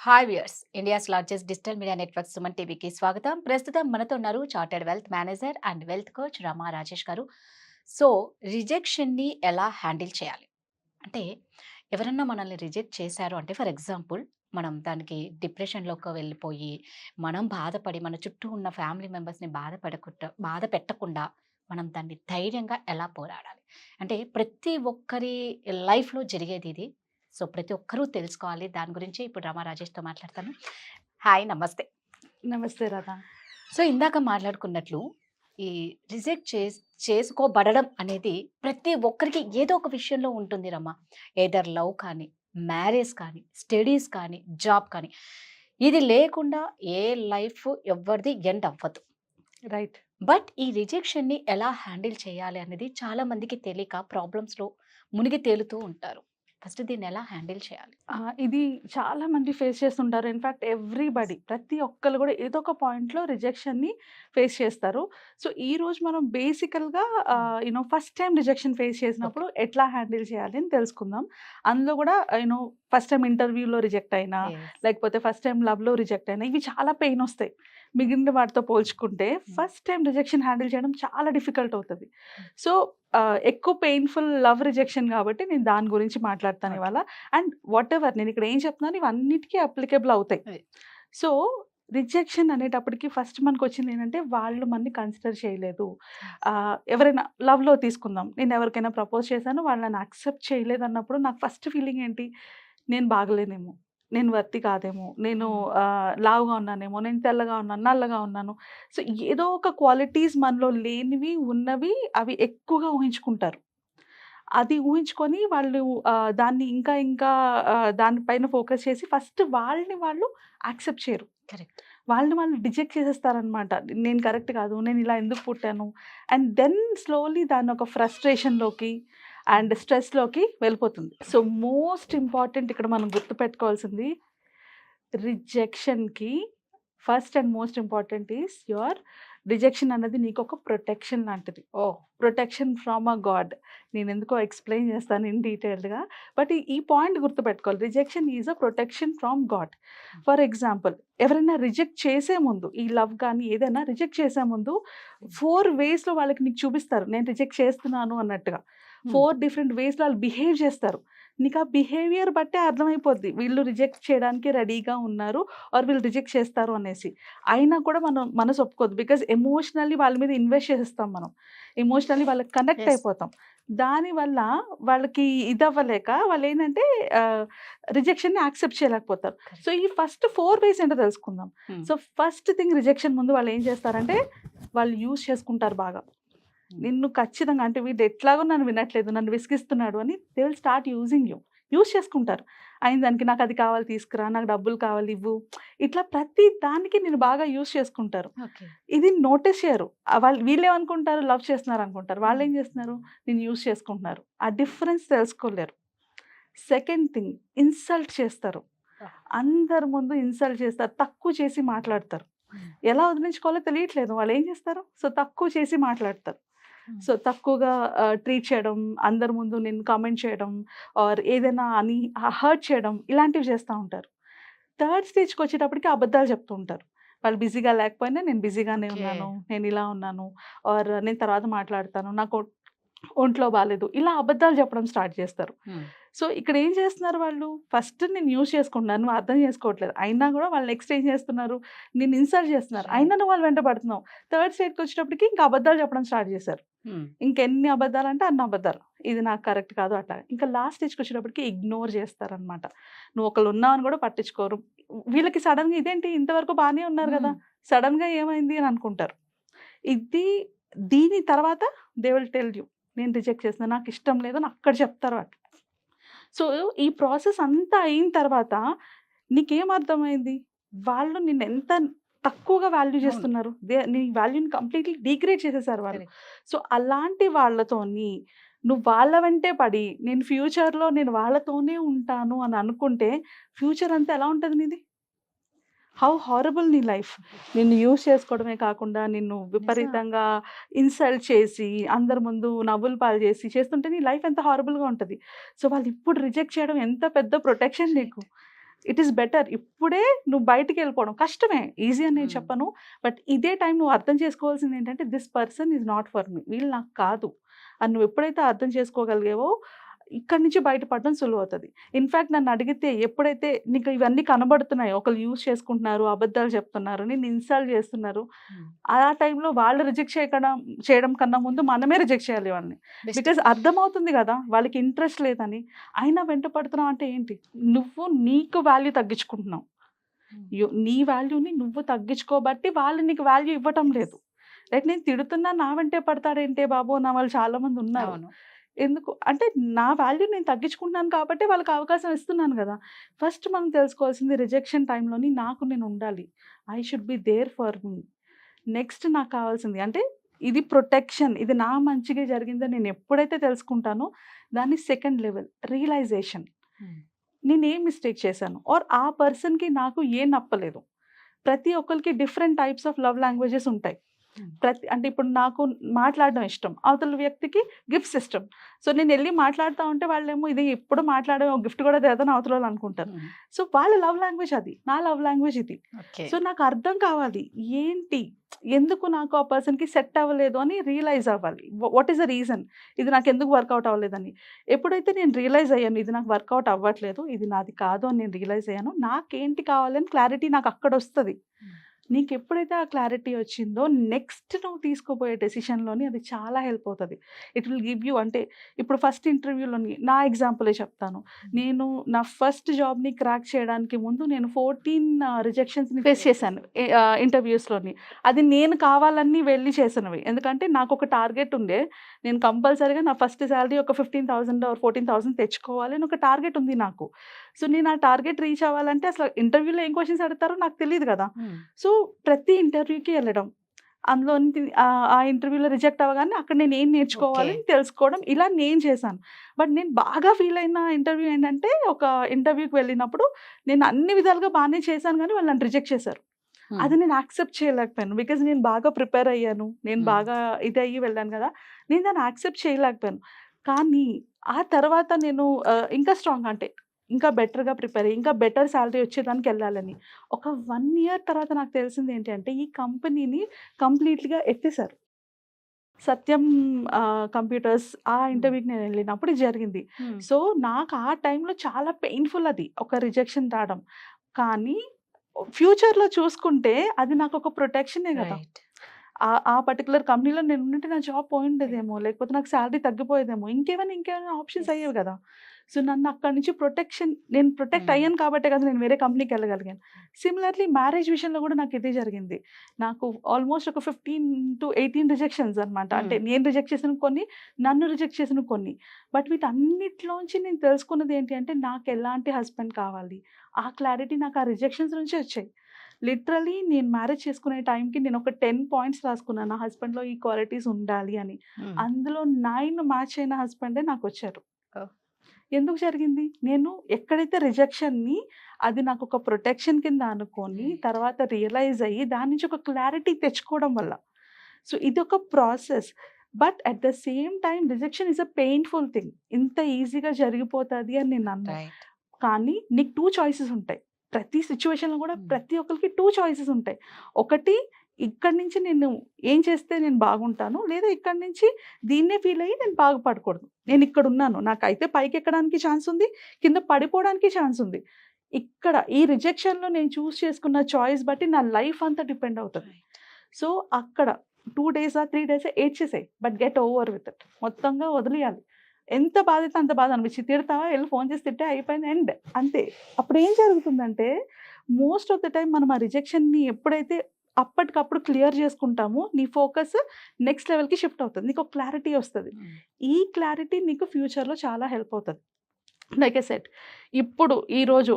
Hi viewers, India's largest digital media network Suman టీవీకి స్వాగతం. ప్రస్తుతం మనతో ఉన్నారు chartered wealth manager and wealth coach Rama Rajesh garu. So రిజెక్షన్ని ఎలా హ్యాండిల్ చేయాలి అంటే, ఎవరన్నా మనల్ని రిజెక్ట్ చేశారు అంటే, ఫర్ ఎగ్జాంపుల్ మనం దానికి డిప్రెషన్లోకి వెళ్ళిపోయి, మనం బాధపడి మన చుట్టూ ఉన్న ఫ్యామిలీ మెంబర్స్ని బాధ పెట్టకుండా మనం దాన్ని ధైర్యంగా ఎలా పోరాడాలి అంటే, ప్రతి ఒక్కరి లైఫ్లో జరిగేది ఇది. సో ప్రతి ఒక్కరూ తెలుసుకోవాలి దాని గురించి. ఇప్పుడు రమా రాజేష్తో మాట్లాడతాను. హాయ్, నమస్తే. నమస్తే రాధా. సో ఇందాక మాట్లాడుకున్నట్లు ఈ రిజెక్ట్ చేసుకోబడడం అనేది ప్రతి ఒక్కరికి ఏదో ఒక విషయంలో ఉంటుంది రమ్మ. ఏదర్ లవ్ కానీ, మ్యారేజ్ కానీ, స్టడీస్ కానీ, జాబ్ కానీ. ఇది లేకుండా ఏ లైఫ్ ఎవ్వరిది ఎండ్ అవ్వదు. రైట్. బట్ ఈ రిజెక్షన్ని ఎలా హ్యాండిల్ చేయాలి అనేది చాలా మందికి తెలియక ప్రాబ్లమ్స్లో మునిగి తేలుతూ ఉంటారు. ఫస్ట్ దీన్ని ఎలా హ్యాండిల్ చేయాలి? ఇది చాలా మంది ఫేస్ చేస్తుంటారు. ఇన్‌ఫాక్ట్ ఎవ్రీబడీ ప్రతి ఒక్కళ్ళు కూడా ఏదో ఒక పాయింట్‌లో రిజెక్షన్‌ని ఫేస్ చేస్తారు. సో, ఈరోజు మనం బేసికల్‌గా ఫస్ట్ టైమ్ రిజెక్షన్ ఫేస్ చేసినప్పుడు ఎట్లా హ్యాండిల్ చేయాలి అని తెలుసుకుందాం. అందులో కూడా ఫస్ట్ టైమ్ ఇంటర్వ్యూలో రిజెక్ట్ అయినా, లేకపోతే ఫస్ట్ టైమ్ లవ్‌లో రిజెక్ట్ అయినా ఇవి చాలా పెయిన్ వస్తాయి. మిగిలిన వాటితో పోల్చుకుంటే ఫస్ట్ టైం రిజెక్షన్ హ్యాండిల్ చేయడం చాలా డిఫికల్ట్ అవుతది. సో, ఎక్కువ పెయిన్‌ఫుల్ లవ్ రిజెక్షన్ కాబట్టి నేను దాని గురించి మాట్లాడతాను ఇవాళ. అండ్ వాటెవర్ నేను ఇక్కడ ఏం చెప్తున్నానో ఇవన్నిటికీ అప్లికేబుల్ అవుతాయి. సో, రిజెక్షన్ అనేటప్పటికి ఫస్ట్ మనకొచ్చింది ఏంటంటే, వాళ్ళు మనని కన్సిడర్ చేయలేదు. ఎవరైనా లవ్‌లో తీసుకుందాం. నేను ఎవరికైనా ప్రపోజ్ చేశాను, వాళ్ళు నన్ను యాక్సెప్ట్ చేయలేదన్నప్పుడు నాకు ఫస్ట్ ఫీలింగ్ ఏంటి? నేను బాగలేనేమో, నేను వర్తీ కాదేమో, నేను లావుగా ఉన్నానేమో, నేను తెల్లగా ఉన్నాను, నల్లగా ఉన్నాను. సో, ఏదో ఒక క్వాలిటీస్ మనలో లేనివి, ఉన్నవి అవి ఎక్కువగా ఊహించుకుంటారు. అది ఊహించుకొని వాళ్ళు దాన్ని ఇంకా ఇంకా దానిపైన ఫోకస్ చేసి ఫస్ట్ వాళ్ళని వాళ్ళు యాక్సెప్ట్ చేయరు. కరెక్ట్. వాళ్ళని వాళ్ళు రిజెక్ట్ చేసేస్తారనమాట. నేను కరెక్ట్ కాదు, నేను ఇలా ఎందుకు పుట్టాను? అండ్ దెన్ స్లోలీ దాన్ని ఒక ఫ్రస్ట్రేషన్‌లోకి అండ్ స్ట్రెస్‌లోకి వెళ్ళిపోతుంది. సో, మోస్ట్ ఇంపార్టెంట్ ఇక్కడ మనం గుర్తుపెట్టుకోవాల్సింది రిజెక్షన్‌కి first and most important is rejection అన్నది నీకు ఒక ప్రొటెక్షన్ లాంటిది. Protection from a god. నేను ఎందుకో ఎక్స్‌ప్లెయిన్ చేస్తాను ఇన్ డీటెయిల్డ్‌గా. బట్ ఈ పాయింట్ గుర్తుపెట్టుకోవాలి. Rejection is a protection from God. For example, ఎవరైనా రిజెక్ట్ చేసే ముందు, ఈ లవ్ కానీ ఏదైనా రిజెక్ట్ చేసే ముందు 4 వేస్‌లో వాళ్ళకి నీకు చూపిస్తారు. నేను రిజెక్ట్ చేస్తున్నాను అన్నట్టుగా. 4 డిఫరెంట్ వేస్‌లో వాళ్ళు బిహేవ్ చేస్తారు. నీకు ఆ బిహేవియర్ బట్టే అర్థమైపోద్ది. వీళ్ళు రిజెక్ట్ చేయడానికి రెడీగా ఉన్నారు ఆర్ వీళ్ళు రిజెక్ట్ చేస్తారు అనేసి. అయినా కూడా మనసు ఒప్పుకోదు. బికాజ్ ఎమోషనల్లీ వాళ్ళ మీద ఇన్వెస్ట్ చేసేస్తాం మనం. ఎమోషనల్లీ వాళ్ళకి కనెక్ట్ అయిపోతాం. దానివల్ల వాళ్ళకి ఇదవ్వలేక వాళ్ళేంటంటే రిజెక్షన్‌ని యాక్సెప్ట్ చేయలేకపోతారు. సో, ఈ ఫస్ట్ 4 వేస్ ఏంటో తెలుసుకుందాం. సో, ఫస్ట్ థింగ్ రిజెక్షన్ ముందు వాళ్ళేం చేస్తారంటే, వాళ్ళు యూజ్ చేసుకుంటారు బాగా. నిన్ను ఖచ్చితంగా అంటే వీడు ఎట్లాగో నన్ను వినట్లేదు, నన్ను విసిగిస్తున్నాడు అని they will start using you. Use చేసుకుంటారు. అయిన దానికి నాకు అది కావాలి తీసుకురా, నాకు డబ్బులు కావాలి ఇవ్వు. ఇట్లా ప్రతి దానికి నేను బాగా యూజ్ చేసుకుంటారు. ఇది నోటీస్ చేయరు. వీళ్ళేమనుకుంటారు లవ్ చేస్తున్నారు అనుకుంటారు. వాళ్ళేం చేస్తున్నారు? నేను యూజ్ చేసుకుంటున్నారు. ఆ డిఫరెన్స్ తెలుసుకోలేరు. సెకండ్ థింగ్, ఇన్సల్ట్ చేస్తారు. అందరి ముందు ఇన్సల్ట్ చేస్తారు. తక్కువ చేసి మాట్లాడతారు. ఎలా వదిలించుకోవాలో తెలియట్లేదు. వాళ్ళేం చేస్తారు? సో, తక్కువ చేసి మాట్లాడతారు. సో, తక్కువగా ట్రీట్ చేయడం, అందరి ముందు నేను కామెంట్ చేయడం ఆర్ ఏదైనా అని హర్ట్ చేయడం ఇలాంటివి చేస్తూ ఉంటారు. థర్డ్ స్టేజ్‌కి వచ్చేటప్పటికి అబద్ధాలు చెప్తూ ఉంటారు. వాళ్ళు బిజీగా లేకపోయినా నేను బిజీగానే ఉన్నాను, నేను ఇలా ఉన్నాను ఆర్ నేను తర్వాత మాట్లాడతాను, నాకు ఒంట్లో బాలేదు. ఇలా అబద్ధాలు చెప్పడం స్టార్ట్ చేస్తారు. సో, ఇక్కడ ఏం చేస్తున్నారు వాళ్ళు? ఫస్ట్ నేను యూజ్ చేసుకుంటున్నాను. నువ్వు అర్థం చేసుకోవట్లేదు. అయినా కూడా వాళ్ళు నెక్స్ట్ ఏం చేస్తున్నారు? నిన్ను ఇన్సల్ట్ చేస్తున్నారు. అయినా నువ్వు వాళ్ళు వెంట పడుతున్నావు. థర్డ్ స్టేజ్‌కి వచ్చేటప్పటికి ఇంకా అబద్ధాలు చెప్పడం స్టార్ట్ చేశారు. ఇంకెన్ని అబద్ధాలంటే అన్ని అబద్ధాలు. ఇది నాకు కరెక్ట్ కాదు అట్లా. ఇంకా లాస్ట్ స్టేజ్‌కి వచ్చేటప్పటికి ఇగ్నోర్ చేస్తారనమాట. నువ్వు ఒకళ్ళు ఉన్నావని కూడా పట్టించుకోరు. వీళ్ళకి సడెన్‌గా ఇదేంటి ఇంతవరకు బానే ఉన్నారు కదా! సడెన్‌గా ఏమైంది అని అనుకుంటారు. దీని తర్వాత దే విల్ టెల్ యూ నేను రిజెక్ట్ చేస్తున్నా, నాకు ఇష్టం లేదు అని అక్కడ చెప్తారు వాళ్ళు. సో, ఈ ప్రాసెస్ అంతా అయిన తర్వాత నీకేం అర్థమైంది? వాళ్ళు నిన్నెంత తక్కువగా వాల్యూ చేస్తున్నారు. నీ వాల్యూని కంప్లీట్‌లీ డిగ్రేడ్ చేసేసారు వాళ్ళు. సో, అలాంటి వాళ్ళతోని నువ్వు వాళ్ళ వెంటే పడి నేను ఫ్యూచర్‌లో నేను వాళ్ళతోనే ఉంటాను అని అనుకుంటే ఫ్యూచర్ అంతా ఎలా ఉంటది నీది? హౌ హారబుల్ నీ లైఫ్. నిన్ను యూజ్ చేసుకోవడమే కాకుండా నిన్ను విపరీతంగా ఇన్సల్ట్ చేసి, అందరి ముందు నవ్వుల పాలు చేస్తుంటే నీ లైఫ్ ఎంత హారబుల్‌గా ఉంటది. సో, వాళ్ళు ఇప్పుడు రిజెక్ట్ చేయడం ఎంత పెద్ద ప్రొటెక్షన్ నీకు. ఇట్ ఈస్ బెటర్ ఇప్పుడే నువ్వు బయటికి వెళ్ళిపోవడం కష్టమే, ఈజీ అని నేను చెప్పను. బట్ ఇదే టైం నువ్వు అర్థం చేసుకోవాల్సింది ఏంటంటే this person is not for me, వీళ్ళు నాకు కాదు అని నువ్వు ఎప్పుడైతే అర్థం చేసుకోగలిగావో ఇక్కడి నుంచి బయటపడడం సులువు అవుతుంది. ఇన్ఫ్యాక్ట్ నన్ను అడిగితే ఎప్పుడైతే నీకు ఇవన్నీ కనబడుతున్నాయి, ఒకళ్ళు యూజ్ చేసుకుంటున్నారు, అబద్ధాలు చెప్తున్నారు, నేను ఇన్సల్ట్ చేస్తున్నారు, ఆ టైంలో వాళ్ళు రిజెక్ట్ చేయడం కన్నా ముందు మనమే రిజెక్ట్ చేయాలి వాళ్ళని. బికాజ్ అర్థమవుతుంది కదా వాళ్ళకి ఇంట్రెస్ట్ లేదని, అయినా వెంట పడుతున్నావు అంటే ఏంటి, నువ్వు నీకు వాల్యూ తగ్గించుకుంటున్నావు. నీ వాల్యూని నువ్వు తగ్గించుకోబట్టి వాళ్ళు నీకు వాల్యూ ఇవ్వటం లేదు. లైక్ నేను తిడుతున్నా నా వెంటే పడతాడేంటే బాబు, నా వాళ్ళు చాలా మంది ఉన్నారు. ఎందుకు అంటే నా వాల్యూ నేను తగ్గించుకుంటున్నాను కాబట్టి వాళ్ళకి అవకాశం ఇస్తున్నాను కదా. ఫస్ట్ మనం తెలుసుకోవాల్సింది రిజెక్షన్ టైంలోని నాకు నేను ఉండాలి, I should be there for me. Next నాకు కావాల్సింది అంటే ఇది ప్రొటెక్షన్, ఇది నా మంచిగా జరిగిందని నేను ఎప్పుడైతే తెలుసుకుంటానో దాన్ని సెకండ్ లెవెల్ రియలైజేషన్. నేను ఏం మిస్టేక్ చేశాను ఆర్ ఆ పర్సన్కి నాకు ఏం నప్పలేదు. ప్రతి ఒక్కరికి different types of love languages ఉంటాయి. అంటే ఇప్పుడు నాకు మాట్లాడడం ఇష్టం, అవతల వ్యక్తికి గిఫ్ట్స్ ఇష్టం. సో నేను వెళ్ళి మాట్లాడుతూ ఉంటే వాళ్ళేమో ఇది ఎప్పుడు మాట్లాడే గిఫ్ట్ కూడా తేదని అవతల వాళ్ళు అనుకుంటారు. సో వాళ్ళ లవ్ లాంగ్వేజ్ అది, నా లవ్ లాంగ్వేజ్ ఇది. సో నాకు అర్థం కావాలి ఏంటి, ఎందుకు నాకు ఆ పర్సన్కి సెట్ అవ్వలేదు అని రియలైజ్ అవ్వాలి. వాట్ ఈస్ ద రీజన్, ఇది నాకు ఎందుకు వర్కౌట్ అవ్వలేదని. ఎప్పుడైతే నేను రియలైజ్ అయ్యాను ఇది నాకు వర్కౌట్ అవ్వట్లేదు, ఇది నాది కాదు అని నేను రియలైజ్ అయ్యాను, నాకేంటి కావాలని క్లారిటీ నాకు అక్కడ వస్తుంది. నీకు ఎప్పుడైతే ఆ క్లారిటీ వచ్చిందో నెక్స్ట్ నువ్వు తీసుకోబోయే డెసిషన్లోని అది చాలా హెల్ప్ అవుతుంది. ఇట్ విల్ గివ్ యూ అంటే ఇప్పుడు ఫస్ట్ ఇంటర్వ్యూలోని నా ఎగ్జాంపులే చెప్తాను. నేను నా ఫస్ట్ జాబ్ని క్రాక్ చేయడానికి ముందు నేను 14 రిజెక్షన్స్ని ఫేస్ చేశాను ఇంటర్వ్యూస్లోని. అది నేను కావాలని వెళ్ళి చేసినవి, ఎందుకంటే నాకు ఒక టార్గెట్ ఉండే, నేను కంపల్సరీగా నా ఫస్ట్ శాలరీ ఒక 15,000 or 14,000 తెచ్చుకోవాలి అని ఒక టార్గెట్ ఉంది నాకు. సో నేను ఆ టార్గెట్ రీచ్ అవ్వాలంటే అసలు ఇంటర్వ్యూలో ఏం క్వశ్చన్స్ అడుగుతారో నాకు తెలియదు కదా. సో ప్రతి ఇంటర్వ్యూకి వెళ్ళడం, అందులో ఆ ఇంటర్వ్యూలో రిజెక్ట్ అవ్వగానే అక్కడ నేను ఏం నేర్చుకోవాలని తెలుసుకోవడం, ఇలా నేను చేశాను. బట్ నేను బాగా ఫీల్ అయిన ఇంటర్వ్యూ ఏంటంటే, ఒక ఇంటర్వ్యూకి వెళ్ళినప్పుడు నేను అన్ని విధాలుగా బాగానే చేశాను కానీ వాళ్ళు నన్ను రిజెక్ట్ చేశారు. అది నేను యాక్సెప్ట్ చేయలేకపోయాను. బికాజ్ నేను బాగా ప్రిపేర్ అయ్యాను, నేను బాగా ఇది అయ్యి వెళ్ళాను కదా, నేను దాన్ని యాక్సెప్ట్ చేయలేకపోయాను. కానీ ఆ తర్వాత నేను ఇంకా స్ట్రాంగ్ అంటే ఇంకా బెటర్గా ప్రిపేర్ అయ్యి ఇంకా బెటర్ శాలరీ వచ్చేదానికి వెళ్ళాలని ఒక 1 year తర్వాత నాకు తెలిసింది ఏంటి అంటే, ఈ కంపెనీని కంప్లీట్గా ఎత్తేసారు. సత్యం కంప్యూటర్స్ ఆ ఇంటర్వ్యూకి నేను వెళ్ళినప్పుడు ఇది జరిగింది. సో నాకు ఆ టైంలో చాలా పెయిన్ఫుల్ అది ఒక రిజెక్షన్ రావడం. కానీ ఫ్యూచర్లో చూసుకుంటే అది నాకు ఒక ప్రొటెక్షనే కదా. ఆ పర్టికులర్ కంపెనీలో నేను ఉంటే నా జాబ్ పోయిండేదేమో, లేకపోతే నాకు శాలరీ తగ్గిపోయేదేమో, ఇంకేమైనా ఆప్షన్స్ అయ్యేవి కదా. సో నన్ను అక్కడి నుంచి నేను ప్రొటెక్ట్ అయ్యాను కాబట్టే కదా నేను వేరే కంపెనీకి వెళ్ళగలిగాను. సిమిలర్లీ మ్యారేజ్ విషయంలో కూడా నాకు ఇదే జరిగింది. నాకు ఆల్మోస్ట్ ఒక 15 to 18 రిజెక్షన్స్ అనమాట. అంటే నేను రిజెక్ట్ చేసిన కొన్ని, నన్ను రిజెక్ట్ చేసిన కొన్ని. బట్ వీటన్నిటిలోంచి నేను తెలుసుకున్నది ఏంటి అంటే, నాకు ఎలాంటి హస్బెండ్ కావాలి, ఆ క్లారిటీ నాకు ఆ రిజెక్షన్స్ నుంచి వచ్చాయి. లిటరలీ నేను మ్యారేజ్ చేసుకునే టైంకి నేను ఒక 10 points రాసుకున్నాను, నా హస్బెండ్లో ఈ క్వాలిటీస్ ఉండాలి అని. అందులో 9 మ్యాచ్ అయిన హస్బెండే నాకు వచ్చారు. ఎందుకు జరిగింది, నేను ఎక్కడైతే రిజెక్షన్ని అది నాకు ఒక ప్రొటెక్షన్ కింద అనుకొని తర్వాత రియలైజ్ అయ్యి దాని నుంచి ఒక క్లారిటీ తెచ్చుకోవడం వల్ల. సో ఇది ఒక process. But at the same time rejection is a painful thing. ఇంత ఈజీగా జరిగిపోతుంది అని నేను అన్నాను. కానీ నీకు 2 choices ఉంటాయి. ప్రతి సిచ్యువేషన్లో కూడా ప్రతి ఒక్కరికి 2 choices ఉంటాయి. ఒకటి, ఇక్కడి నుంచి నేను ఏం చేస్తే నేను బాగుంటాను, లేదా ఇక్కడి నుంచి దీన్నే ఫీల్ అయ్యి నేను బాగుపడకూడదు. నేను ఇక్కడ ఉన్నాను, నాకైతే పైకి ఎక్కడానికి ఛాన్స్ ఉంది, కింద పడిపోవడానికి ఛాన్స్ ఉంది. ఇక్కడ ఈ రిజెక్షన్లో నేను చూస్ చేసుకున్న చాయిస్ బట్టి నా లైఫ్ అంతా డిపెండ్ అవుతుంది. సో అక్కడ 2 days 3 days ఏడ్చేసాయి, but get over with it. మొత్తంగా వదిలేయాలి. ఎంత బాధ అయితే అంత బాధ అనిపించి తిడతావా, వెళ్ళి ఫోన్ చేసి తిట్టే అయిపోయింది, ఎండ్ అంతే. అప్పుడు ఏం జరుగుతుందంటే, మోస్ట్ ఆఫ్ ద టైం మనం ఆ రిజెక్షన్ని ఎప్పుడైతే అప్పటికప్పుడు క్లియర్ చేసుకుంటామో నీ ఫోకస్ నెక్స్ట్ లెవెల్కి షిఫ్ట్ అవుతుంది, నీకు ఒక క్లారిటీ వస్తుంది. ఈ క్లారిటీ నీకు ఫ్యూచర్లో చాలా హెల్ప్ అవుతుంది. లైక్ ఐ సెడ్, ఇప్పుడు ఈరోజు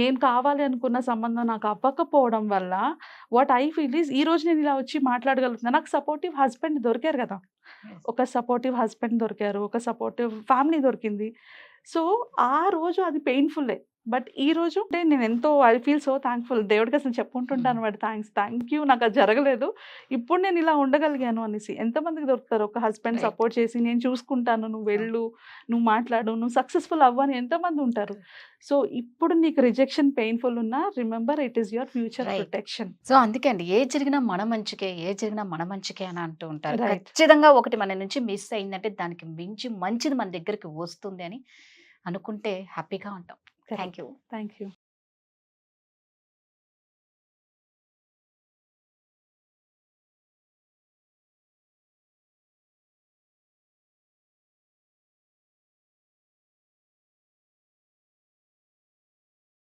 నేను కావాలి అనుకున్న సంబంధం నాకు అవ్వకపోవడం వల్ల వాట్ ఐ ఫీల్ ఈజ్, ఈరోజు నేను ఇలా వచ్చి మాట్లాడగలుగుతున్నాను, నాకు సపోర్టివ్ హస్బెండ్ దొరికారు కదా. ఒక సపోర్టివ్ హస్బెండ్ దొరికారు, ఒక సపోర్టివ్ ఫ్యామిలీ దొరికింది. సో ఆ రోజు అది పెయిన్ఫుల్లే, బట్ ఈ రోజు అంటే నేను ఎంతో ఐ ఫీల్ సో థ్యాంక్ఫుల్ దేవుడికి అసలు చెప్పుకుంటుంటాను వాడు థ్యాంక్ యూ నాకు అది జరగలేదు ఇప్పుడు నేను ఇలా ఉండగలిగాను అనేసి. ఎంతమందికి దొరుకుతారు ఒక హస్బెండ్ రైట్. సపోర్ట్ చేసి నేను చూసుకుంటాను నువ్వు వెళ్ళు నువ్వు మాట్లాడు నువ్వు సక్సెస్ఫుల్ అవ్వని ఎంతమంది ఉంటారు. సో ఇప్పుడు నీకు రిజెక్షన్ పెయిన్ఫుల్ ఉన్నా remember it is your future right. Protection. So అందుకే అండి ఏ జరిగినా మన మంచికే, ఏ జరిగినా మన మంచికే అని అంటూ ఉంటారు. రైట్. ఖచ్చితంగా ఒకటి మన నుంచి మిస్ అయిందంటే దానికి మించి మంచిది మన దగ్గరికి వస్తుంది అని అనుకుంటే హ్యాపీగా ఉంటాం. Thank you. Thank you.